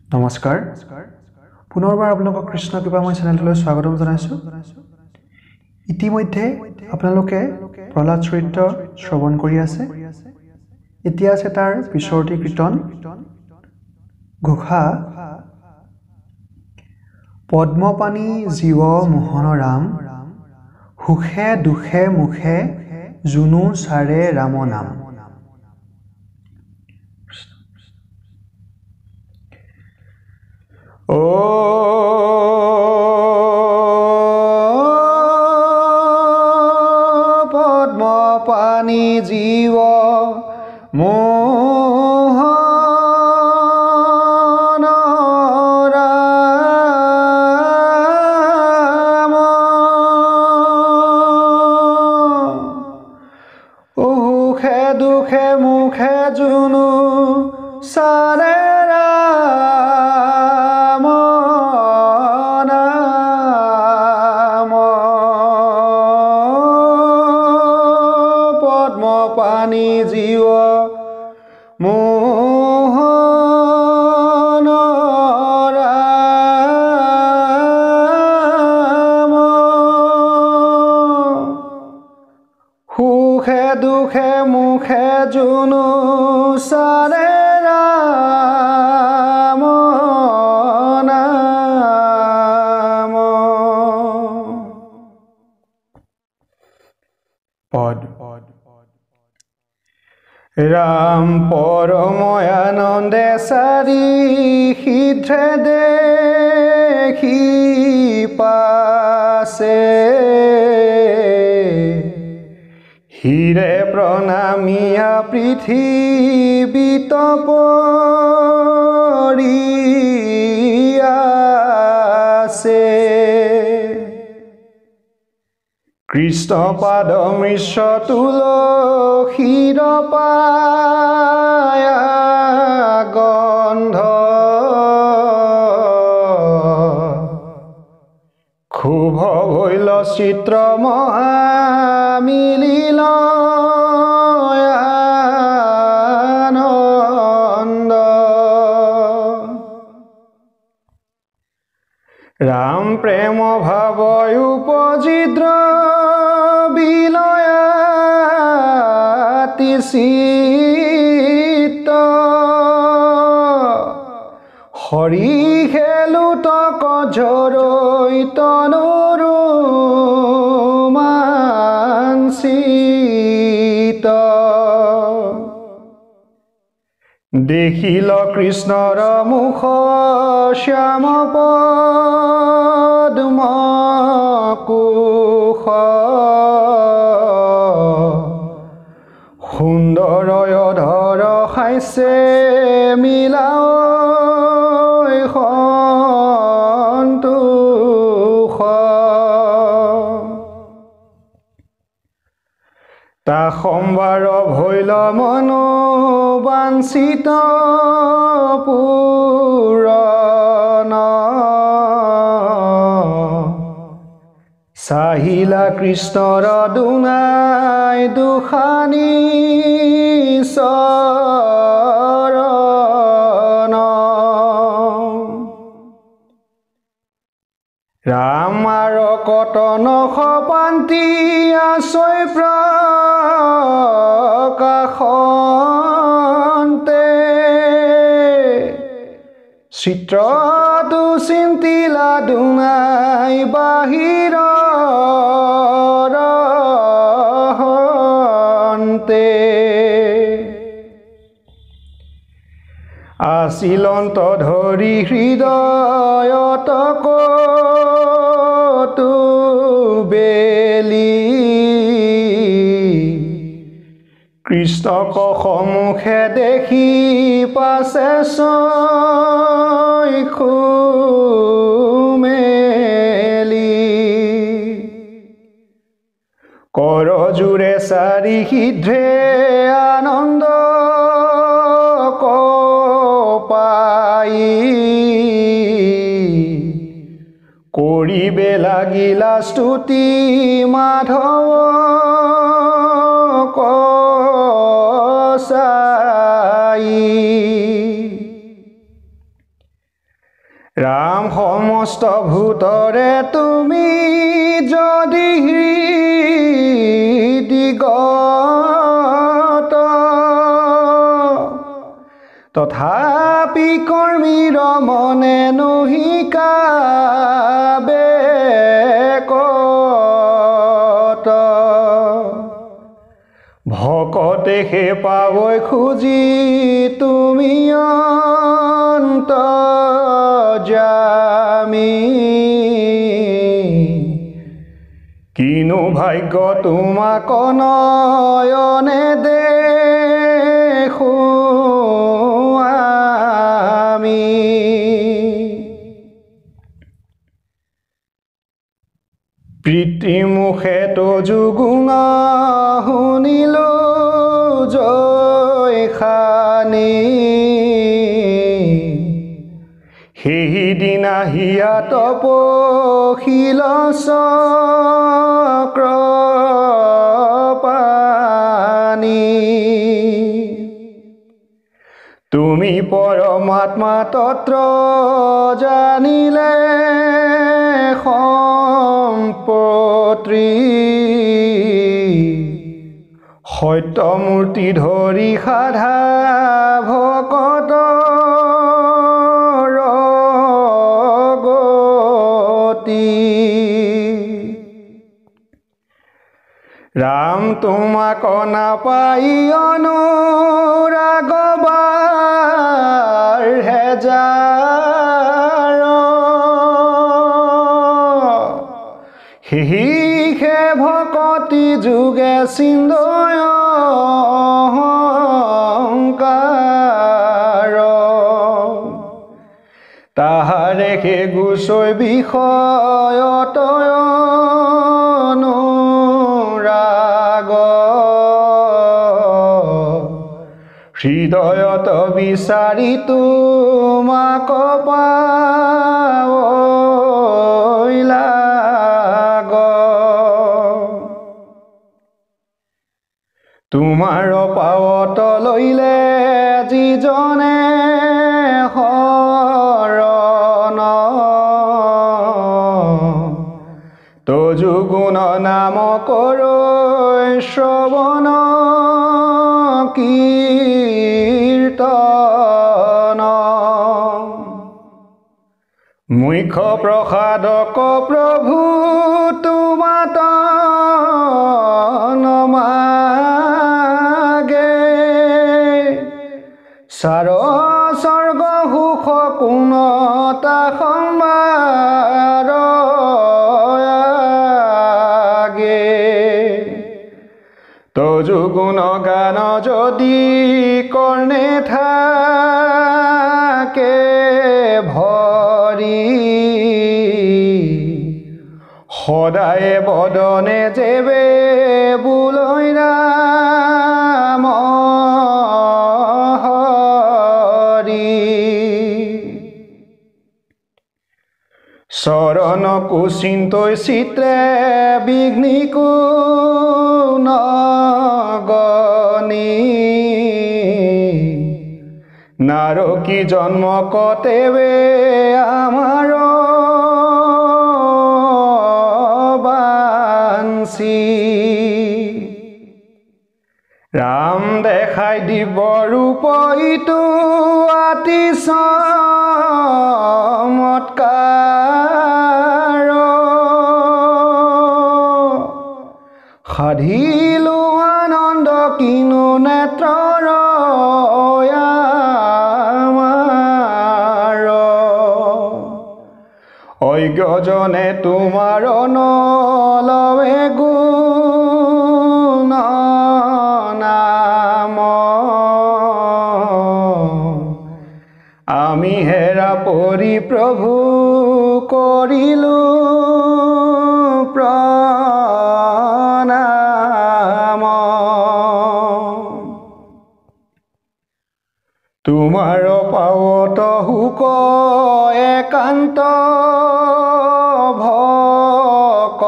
নমস্কাৰ পুনৰবাৰ আপোনালোকক কৃষ্ণ কৃপাময় চেনেলটোলৈ স্বাগতম জনাইছো ইতিমধ্যে আপোনালোকে প্ৰহ্লাদ চৰিত্ৰ শ্ৰৱণ কৰি আছে এতিয়া আছে তাৰ পিছৰটি কীৰ্তন ঘোষা পদ্মপাণি জীৱ মোহন ৰাম সুখে দুখে মুখে জুনু চাৰে ৰাম নাম ও পদ্মপাণি জীৱ মোহন ৰাম সুখে দুখে মুখে জুনু চাৰে পদ্মপাণি জীৱ মোহন ৰাম সুখে দুখে মুখে জুনু চাৰে ৰাম নাম পদ ৰাম পৰময়ানন্দে চাৰি সিদ্ধে দেখি পাছে হিৰে প্ৰণামিয়া পৃথিৱীত পৰি আছে কৃষ্ণ পাদ মিশ্ৰ তুলসীৰ পায়া গন্ধ খুভ ভৈল চিত্ৰ মহামিলিল আনন্দ ৰাম প্ৰেম ভাৱ উপজিদ্ৰ বিলয়াতি চিত্ত হৰি খেলুতক ঝৰৈ তনুৰু মানচিত দেখিল কৃষ্ণৰ মুখ শ্যাম পদ্ম কুশ সুন্দৰয় ধৰ খাইছে মিলাও সন্তোষ তা সম্বাৰ ভৈল মনো বাঞ্ছিত পূৰণ চাহিলা কৃষ্ণৰ দুনাই দুখানি চৰণ ৰামাৰ কটন সপান্তি আছৈ প্ৰকাশন্তে চিত্ৰটো চিন্তিলা দুনাই বাহিৰৰ হন্তে আছিলন্ত ধৰি হৃদয়ত কটু বেলি কৃষ্ণক সমুখে দেখি পাছে চক্ষু মেলি কৰজোৰে চাৰি সিদ্ধে আনন্দ পাই কৰিবে লাগিলা স্তুতি মাধৱ কসাই ৰাম সমস্ত ভূতৰে তুমি যদি হৃদিগত তথাপি কৰ্মীৰ মনে নহিকাবে কত ভকতে হে পাবই খুজি তুমি অন্তৰ্যামী কিনো ভাগ্য তোমাক নয়নে দেখো আমি প্ৰীতিমুখে তজুগুণ শুনিলো জয়খানি সেইদিনা হিয়া তপশীল চক্ৰপাণি তুমি পৰমাত্মা তত্ত্ব জানিলে সম্পত্তি সত্যমূৰ্তি ধৰি সাধা ভকতৰ গতি ৰাম তোমাক নাপাই অনুৰাগবাৰ হেজাৰ হিহে ভকতি যোগে চিন্দয় অহংকাৰ তাহাৰে হে গুচৈ বিষয়ত অনুৰাগ হৃদয়ত বিচাৰি তোমাক পাৱই লাগ তোমাৰ পাৱত লইলে যিজনে শৰণ তজুগুণ নাম কৰৈ শ্ৰৱণ কীৰ্তন মুখ্য প্ৰসাদক প্ৰভু তোমাত নমাগে চাৰ স্বৰ্গ সুখ কোনতা সম্ভাৰ আগে তজুগুণ গান যদি কৰ্ণে থাকে ভৰি সদায় বদনে যেবে বুলৈ ৰাম হৰি চৰণ কুচিন্তই চিত্ৰে বিঘ্নিকো নগনি নাৰকী জন্ম কতেবে আমাৰ বাঞ্চি ৰাম দেখাই দিব ৰূপ ইটো আতি চমৎকাৰ সাধিলো আনন্দ কিনো নেত্ৰৰ অজ্ঞজনে তোমাৰ নলৱে গুণ নাম আমি হেৰা পৰি প্ৰভু কৰিলো প্ৰণাম তোমাৰ পাৱত হুক একান্ত ভকতি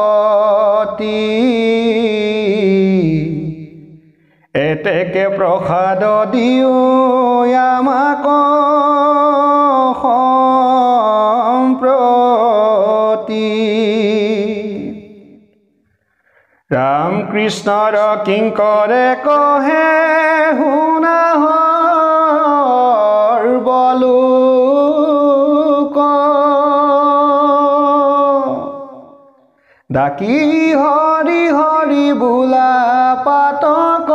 এতেকে প্ৰসাদ দিও আমাক কৃষ্ণৰ কিংকৰে কহে শুনা বলো ডাকি হৰি হৰি বোলা পাতক